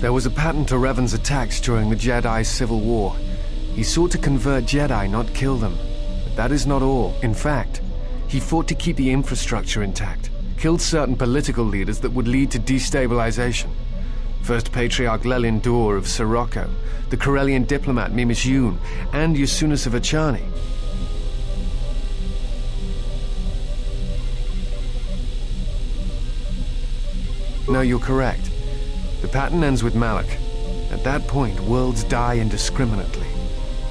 There was a pattern to Revan's attacks during the Jedi Civil War. He sought to convert Jedi, not kill them. But that is not all. In fact, he fought to keep the infrastructure intact, killed certain political leaders that would lead to destabilization. First Patriarch Lelin Dur of Sirocco, the Corellian diplomat Mimis Yoon, and Yasunas of Achani. No, you're correct. The pattern ends with Malak. At that point, worlds die indiscriminately.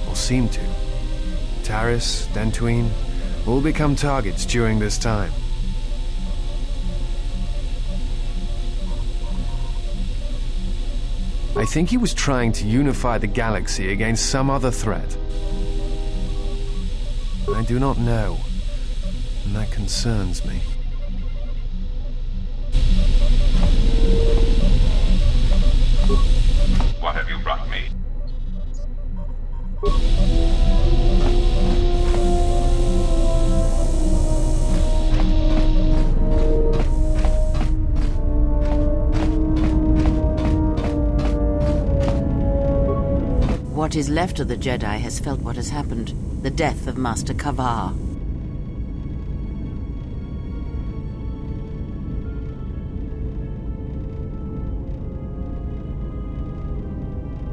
Or seem to. Taris, Dantooine, all become targets during this time. I think he was trying to unify the galaxy against some other threat. I do not know, and that concerns me. What have you brought me? What is left of the Jedi has felt what has happened. The death of Master Kavar.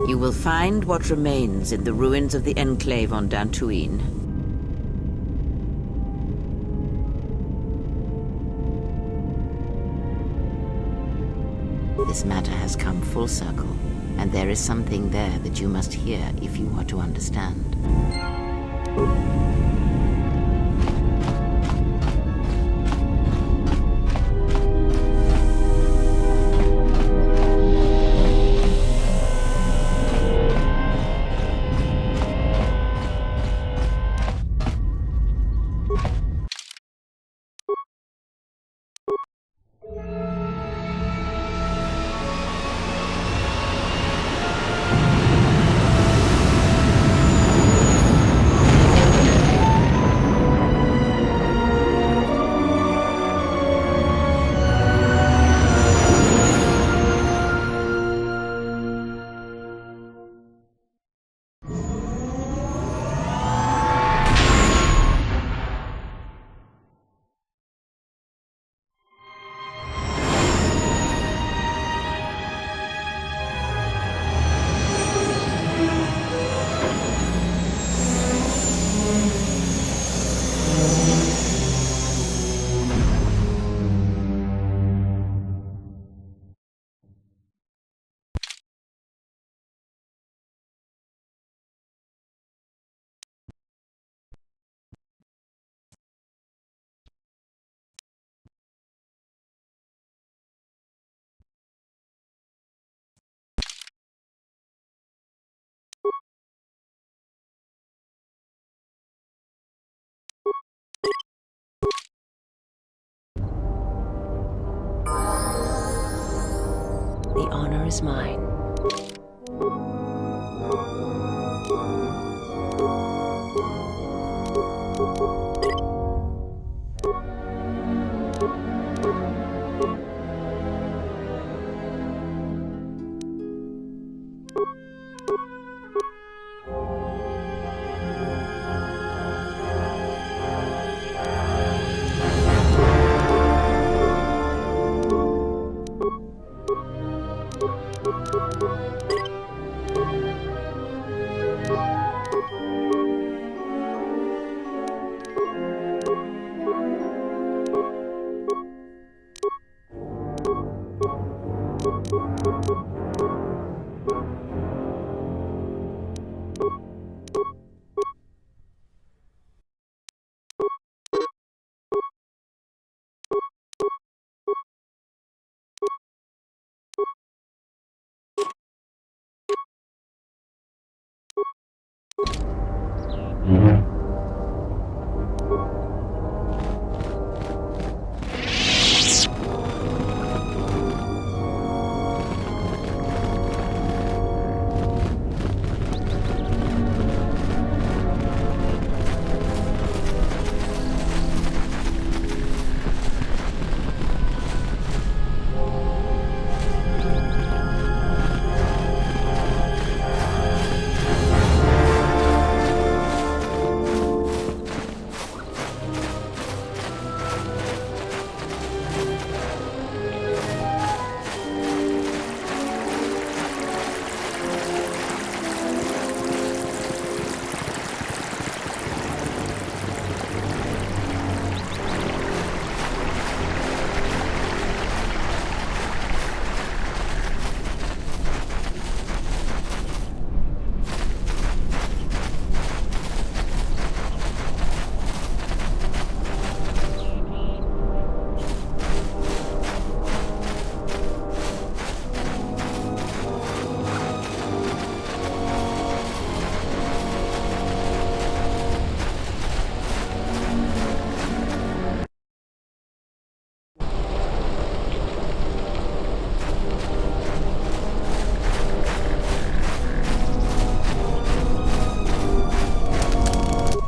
You will find what remains in the ruins of the Enclave on Dantooine. This matter has come full circle, and there is something there that you must hear if you are to understand. The honor is mine.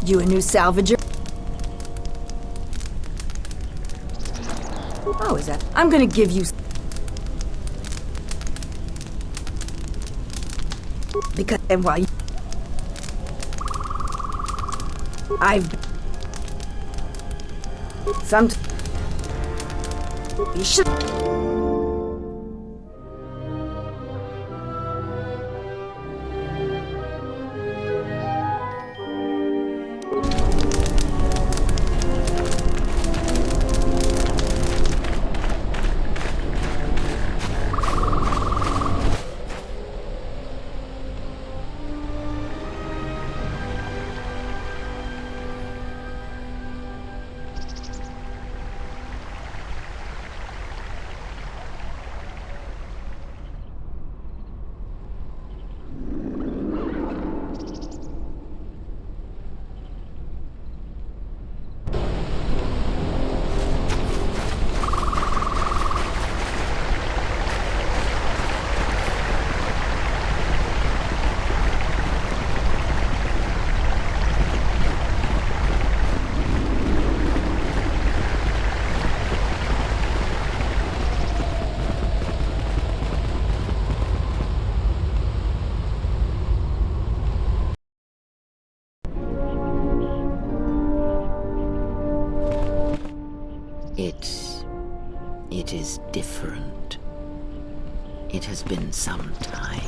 You a new salvager? Oh, is that? I'm gonna give you... Because then while you... I've... Some... You should... It is different. It has been some time.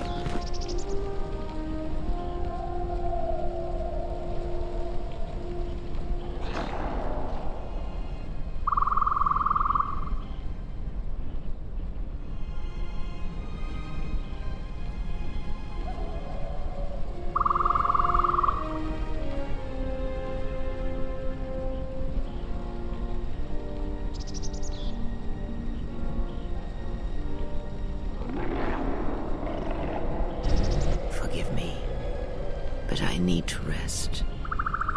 Forgive me, but I need to rest.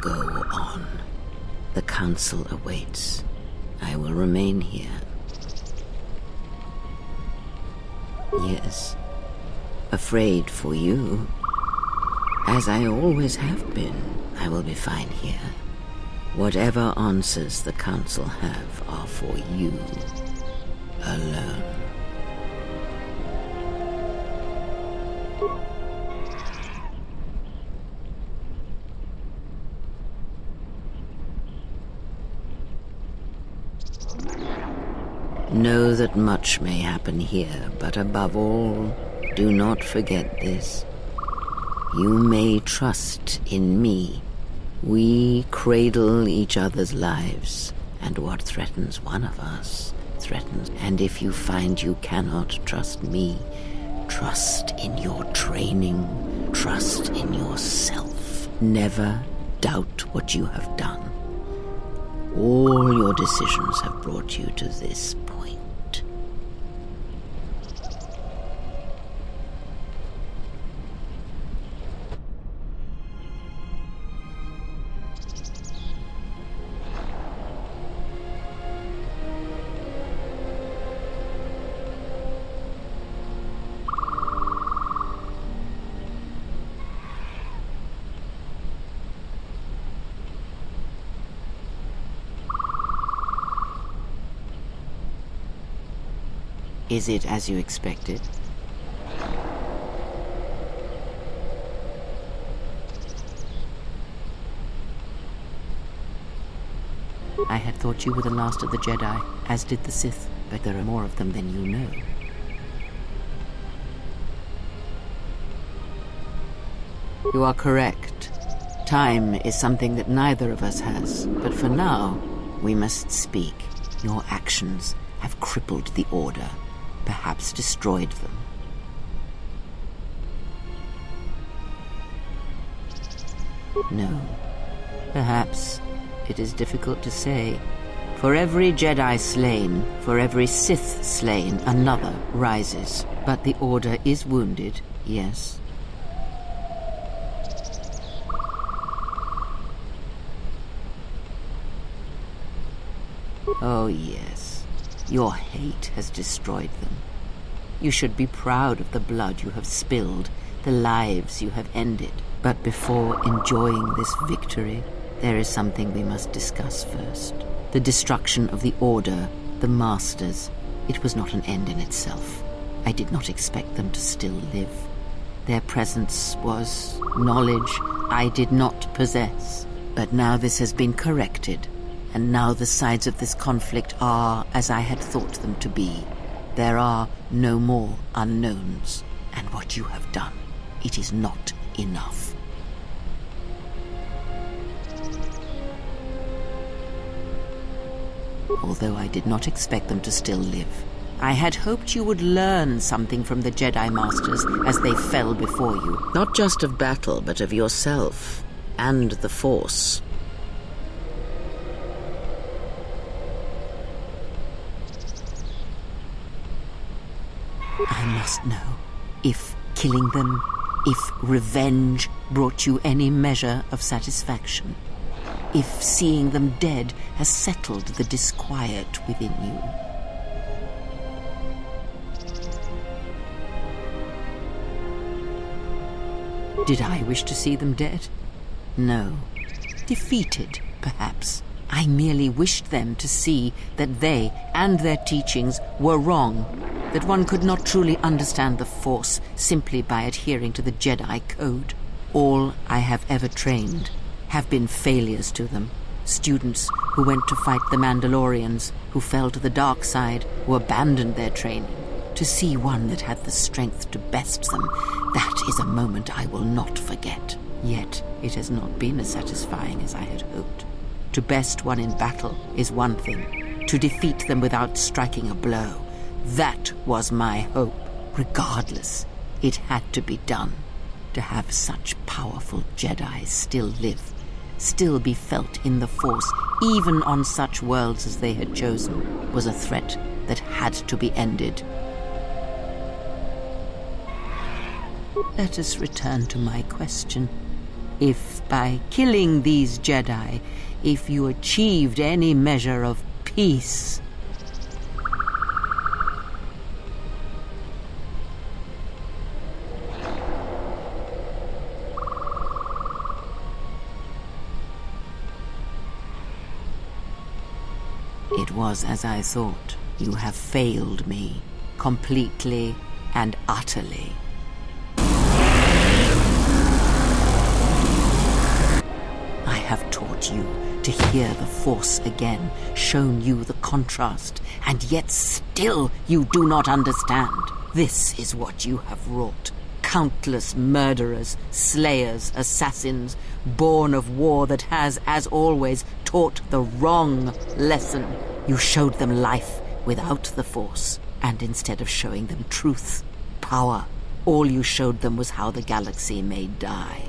Go on. The council awaits. I will remain here. Yes, afraid for you. As I always have been, I will be fine here. Whatever answers the council have are for you alone. Know that much may happen here, but above all, do not forget this. You may trust in me. We cradle each other's lives, and what threatens one of us threatens. And if you find you cannot trust me, trust in your training, trust in yourself. Never doubt what you have done. All your decisions have brought you to this point. Is it as you expected? I had thought you were the last of the Jedi, as did the Sith, but there are more of them than you know. You are correct. Time is something that neither of us has, but for now, we must speak. Your actions have crippled the Order. Perhaps destroyed them. No. Perhaps. It is difficult to say. For every Jedi slain, for every Sith slain, another rises. But the Order is wounded, yes. Oh, yes. Your hate has destroyed them. You should be proud of the blood you have spilled, the lives you have ended. But before enjoying this victory, There is something we must discuss first. The destruction of the Order, the Masters. It was not an end in itself. I did not expect them to still live. Their presence was knowledge I did not possess. But now this has been corrected, and now the sides of this conflict are as I had thought them to be. There are no more unknowns, and what you have done, it is not enough. Although I did not expect them to still live, I had hoped you would learn something from the Jedi Masters as they fell before you. Not just of battle, but of yourself and the Force. I must know if killing them, if revenge brought you any measure of satisfaction. If seeing them dead has settled the disquiet within you. Did I wish to see them dead? No. Defeated, perhaps. I merely wished them to see that they and their teachings were wrong, that one could not truly understand the Force simply by adhering to the Jedi Code. All I have ever trained have been failures to them. Students who went to fight the Mandalorians, who fell to the dark side, who abandoned their training. To see one that had the strength to best them, that is a moment I will not forget. Yet it has not been as satisfying as I had hoped. To best one in battle is one thing. To defeat them without striking a blow, that was my hope. Regardless, it had to be done. To have such powerful Jedi still live, still be felt in the Force, even on such worlds as they had chosen, was a threat that had to be ended. Let us return to my question. If by killing these Jedi, if you achieved any measure of peace... It was as I thought. You have failed me, completely and utterly. I have taught you to hear the Force again, shown you the contrast, and yet still you do not understand. This is what you have wrought. Countless murderers, slayers, assassins, born of war that has, as always, taught the wrong lesson. You showed them life without the Force, and instead of showing them truth, power, all you showed them was how the galaxy may die.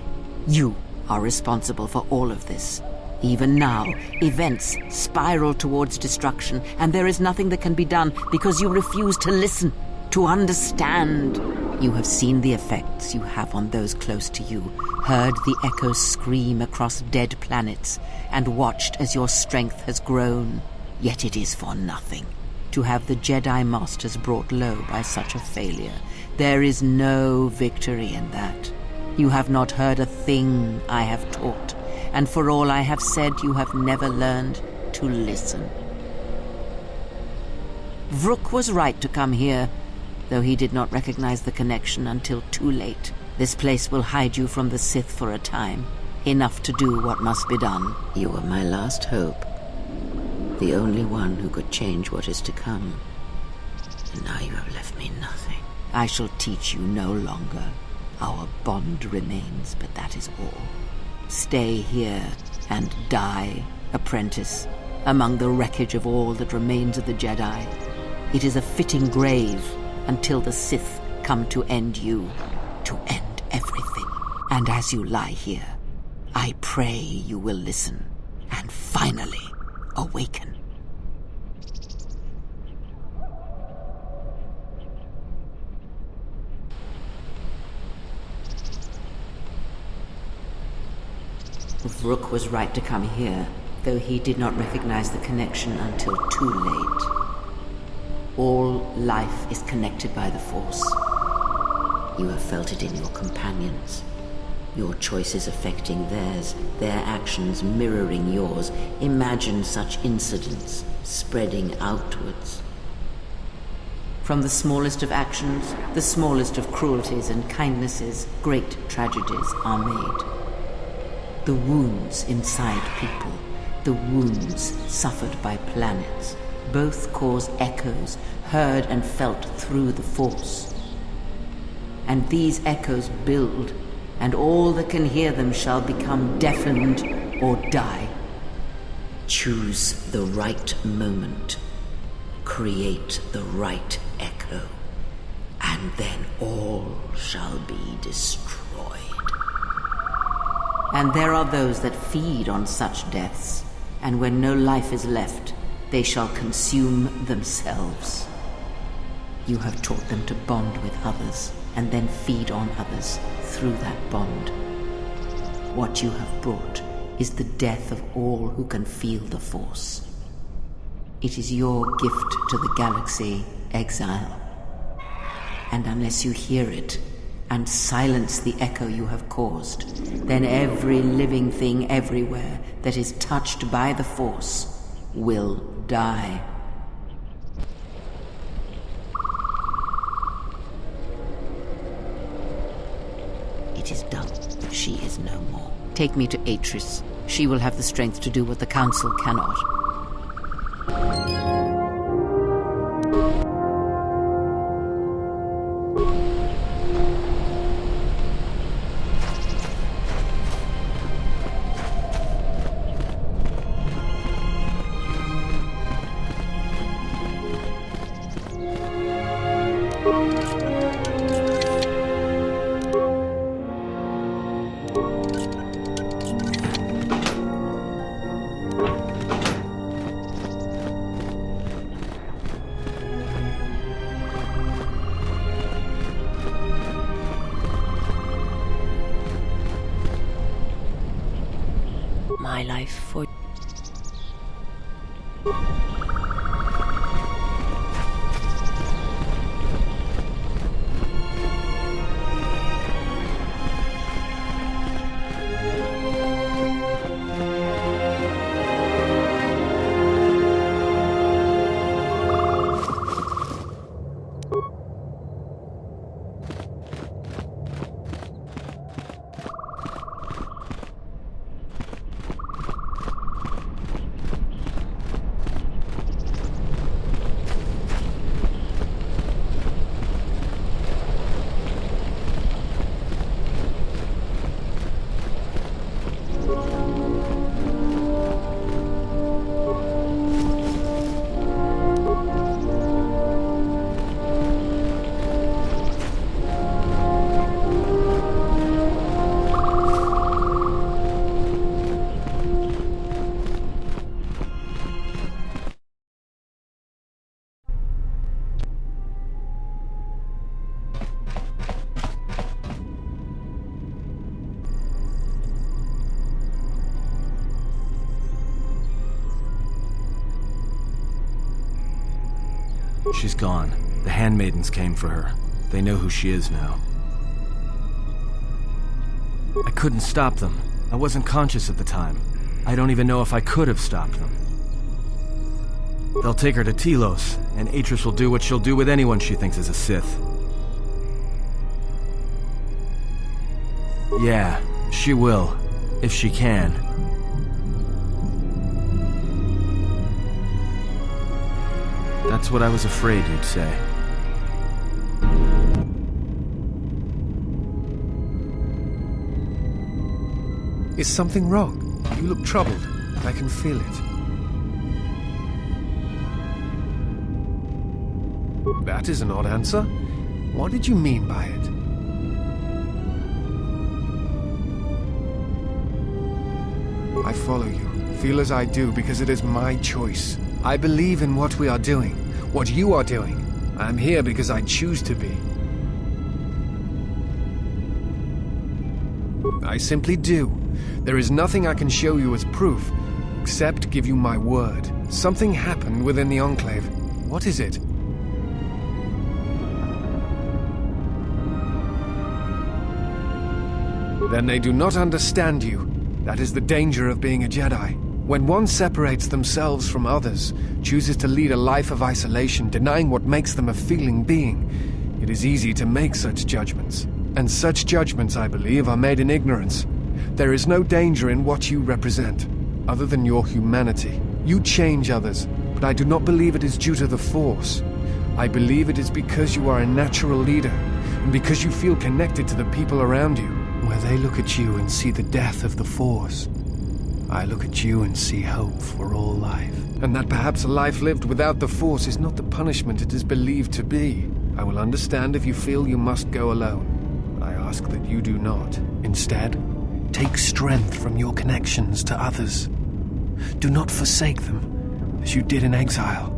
You are responsible for all of this. Even now, events spiral towards destruction, and there is nothing that can be done because you refuse to listen, to understand. You have seen the effects you have on those close to you, heard the echoes scream across dead planets, and watched as your strength has grown. Yet it is for nothing. To have the Jedi Masters brought low by such a failure, there is no victory in that. You have not heard a thing I have taught, and for all I have said, you have never learned to listen. Vrook was right to come here, though he did not recognize the connection until too late. This place will hide you from the Sith for a time, enough to do what must be done. You were my last hope, the only one who could change what is to come. And now you have left me nothing. I shall teach you no longer. Our bond remains, but that is all. Stay here and die, apprentice, among the wreckage of all that remains of the Jedi. It is a fitting grave until the Sith come to end you, to end everything. And as you lie here, I pray you will listen and finally awaken. Vrook was right to come here, though he did not recognize the connection until too late. All life is connected by the Force. You have felt it in your companions, Your choices affecting theirs, their actions mirroring yours. Imagine such incidents spreading outwards. From the smallest of actions, the smallest of cruelties and kindnesses, great tragedies are made. The wounds inside people, the wounds suffered by planets, both cause echoes heard and felt through the Force. And these echoes build, and all that can hear them shall become deafened or die. Choose the right moment. Create the right echo, and then all shall be destroyed. And there are those that feed on such deaths, and when no life is left, they shall consume themselves. You have taught them to bond with others, and then feed on others through that bond. What you have brought is the death of all who can feel the Force. It is your gift to the galaxy, Exile. And unless you hear it, and silence the echo you have caused, then every living thing everywhere that is touched by the Force will die. It is done. She is no more. Take me to Atris. She will have the strength to do what the Council cannot. My life for She's gone. The handmaidens came for her. They know who she is now. I couldn't stop them. I wasn't conscious at the time. I don't even know if I could have stopped them. They'll take her to Telos, and Atris will do what she'll do with anyone she thinks is a Sith. Yeah, she will. If she can. That's what I was afraid you'd say. Is something wrong? You look troubled. I can feel it. That is an odd answer. What did you mean by it? I follow you. Feel as I do because it is my choice. I believe in what we are doing, what you are doing. I'm here because I choose to be. I simply do. There is nothing I can show you as proof, except give you my word. Something happened within the Enclave. What is it? Then they do not understand you. That is the danger of being a Jedi. When one separates themselves from others, chooses to lead a life of isolation, denying what makes them a feeling being, it is easy to make such judgments. And such judgments, I believe, are made in ignorance. There is no danger in what you represent, other than your humanity. You change others, but I do not believe it is due to the Force. I believe it is because you are a natural leader, and because you feel connected to the people around you. Where they look at you and see the death of the Force, I look at you and see hope for all life. And that perhaps a life lived without the Force is not the punishment it is believed to be. I will understand if you feel you must go alone, but I ask that you do not. Instead, take strength from your connections to others. Do not forsake them, as you did in exile.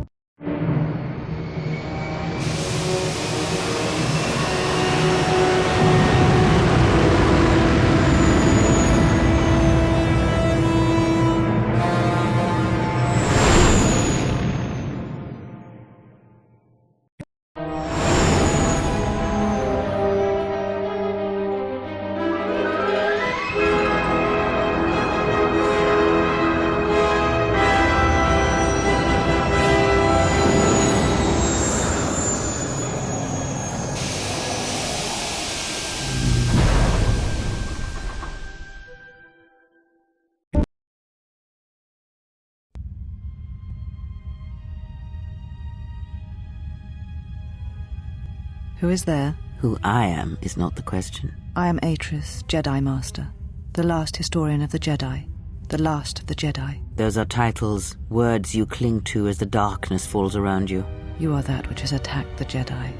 Who is there? Who I am is not the question. I am Atris, Jedi Master, the last historian of the Jedi, the last of the Jedi. Those are titles, words you cling to as the darkness falls around you. You are that which has attacked the Jedi.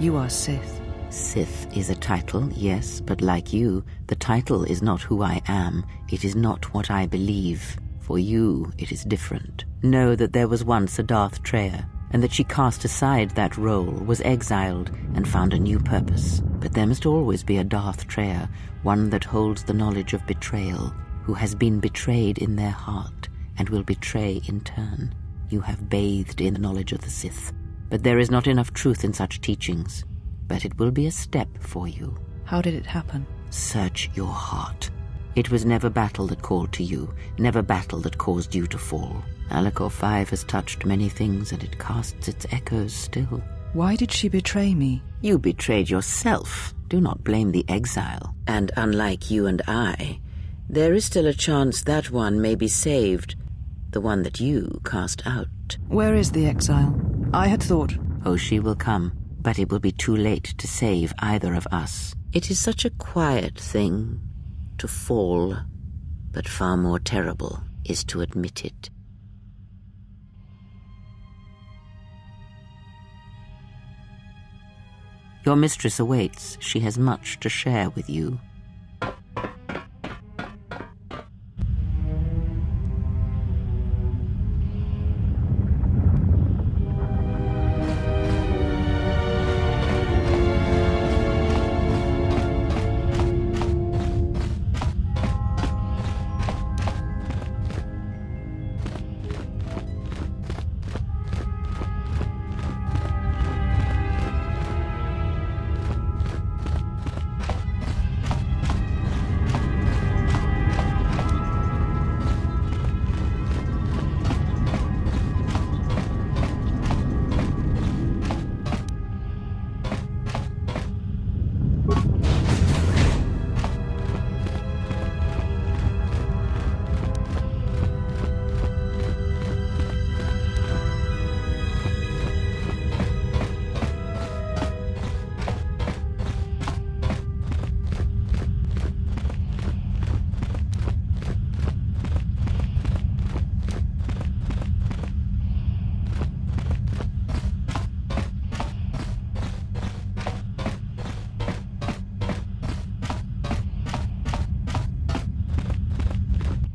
You are Sith. Sith is a title, yes, but like you, the title is not who I am. It is not what I believe. For you, it is different. Know that there was once a Darth Treya, and that she cast aside that role, was exiled, and found a new purpose. But there must always be a Darth Treya, one that holds the knowledge of betrayal, who has been betrayed in their heart, and will betray in turn. You have bathed in the knowledge of the Sith, but there is not enough truth in such teachings. But it will be a step for you. How did it happen? Search your heart. It was never battle that called to you, never battle that caused you to fall. Alacor 5 has touched many things, and it casts its echoes still. Why did she betray me? You betrayed yourself. Do not blame the exile. And unlike you and I, there is still a chance that one may be saved, the one that you cast out. Where is the exile? I had thought... Oh, she will come, but it will be too late to save either of us. It is such a quiet thing to fall, but far more terrible is to admit it. Your mistress awaits. She has much to share with you.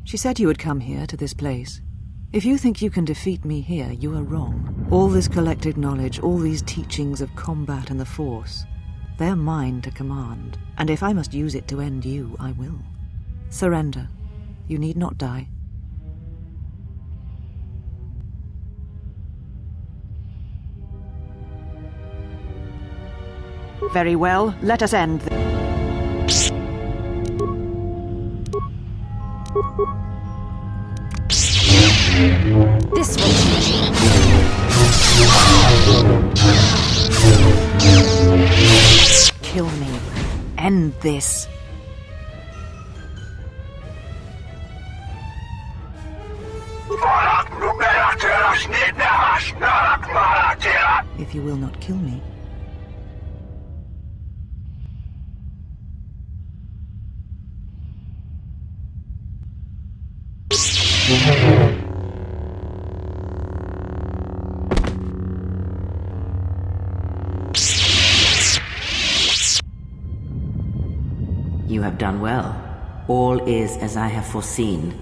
She said you would come here, to this place. If you think you can defeat me here, you are wrong. All this collected knowledge, all these teachings of combat and the Force, they are mine to command. And if I must use it to end you, I will. Surrender. You need not die. Very well, let us end this. This will teach you. Kill me. End this. If you will not kill me. You have done well. All is as I have foreseen.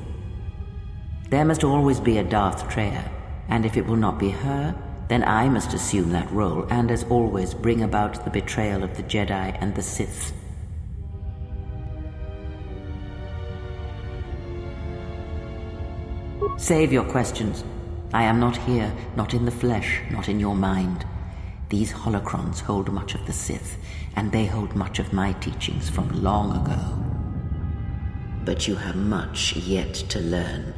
There must always be a Darth Treya, and if it will not be her, then I must assume that role, and as always bring about the betrayal of the Jedi and the Sith. Save your questions. I am not here, not in the flesh, not in your mind. These holocrons hold much of the Sith, and they hold much of my teachings from long ago. But you have much yet to learn,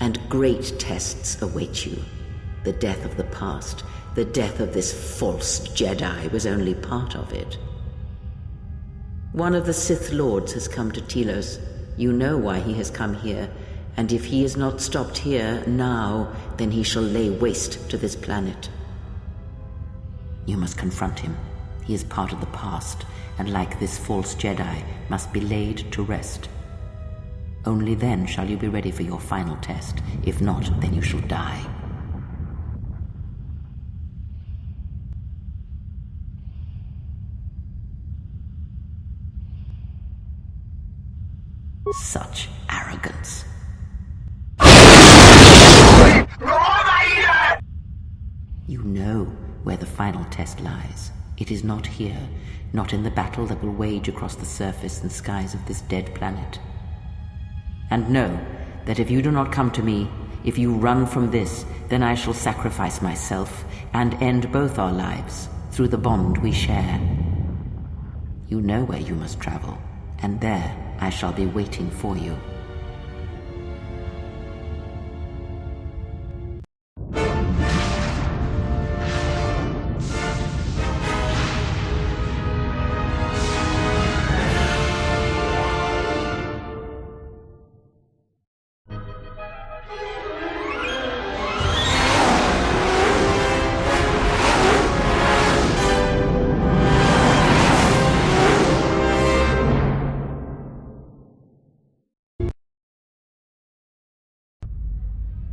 and great tests await you. The death of the past, the death of this false Jedi was only part of it. One of the Sith Lords has come to Telos. You know why he has come here, and if he is not stopped here now, then he shall lay waste to this planet. You must confront him. He is part of the past, and like this false Jedi, must be laid to rest. Only then shall you be ready for your final test. If not, then you shall die. Such arrogance. You know where the final test lies. It is not here, not in the battle that will wage across the surface and skies of this dead planet. And know that if you do not come to me, if you run from this, then I shall sacrifice myself and end both our lives through the bond we share. You know where you must travel, and there I shall be waiting for you.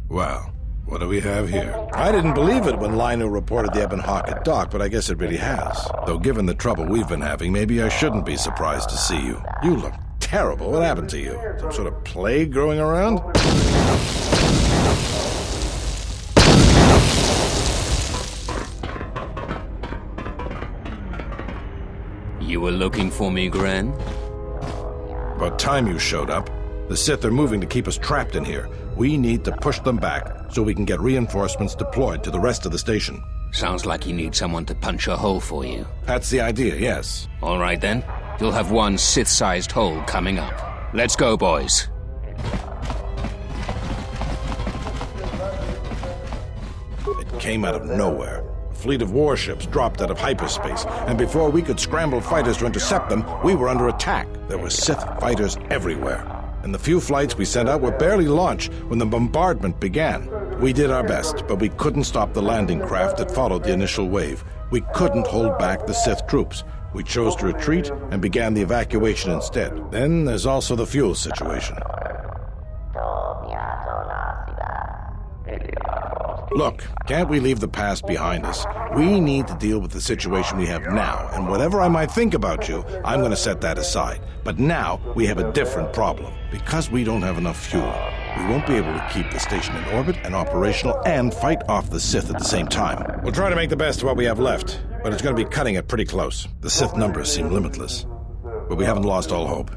Well, what do we have here? I didn't believe it when Lino reported the Ebon Hawk at dock, but I guess it really has. Though given the trouble we've been having, maybe I shouldn't be surprised to see you. You look terrible. What happened to you? Some sort of plague growing around? You were looking for me, Gren? About time you showed up. The Sith are moving to keep us trapped in here. We need to push them back so we can get reinforcements deployed to the rest of the station. Sounds like you need someone to punch a hole for you. That's the idea, yes. All right then. You'll have one Sith-sized hole coming up. Let's go, boys. It came out of nowhere. A fleet of warships dropped out of hyperspace, and before we could scramble fighters to intercept them, we were under attack. There were Sith fighters everywhere. And the few flights we sent out were barely launched when the bombardment began. We did our best, but we couldn't stop the landing craft that followed the initial wave. We couldn't hold back the Sith troops. We chose to retreat and began the evacuation instead. Then there's also the fuel situation. Look, can't we leave the past behind us? We need to deal with the situation we have now, and whatever I might think about you, I'm going to set that aside. But now, we have a different problem. Because we don't have enough fuel, we won't be able to keep the station in orbit and operational and fight off the Sith at the same time. We'll try to make the best of what we have left, but it's going to be cutting it pretty close. The Sith numbers seem limitless. But we haven't lost all hope.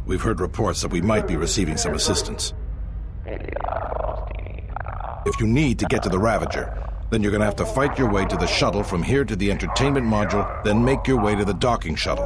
We've heard reports that we might be receiving some assistance. If you need to get to the Ravager, then you're going to have to fight your way to the shuttle from here to the entertainment module, then make your way to the docking shuttle.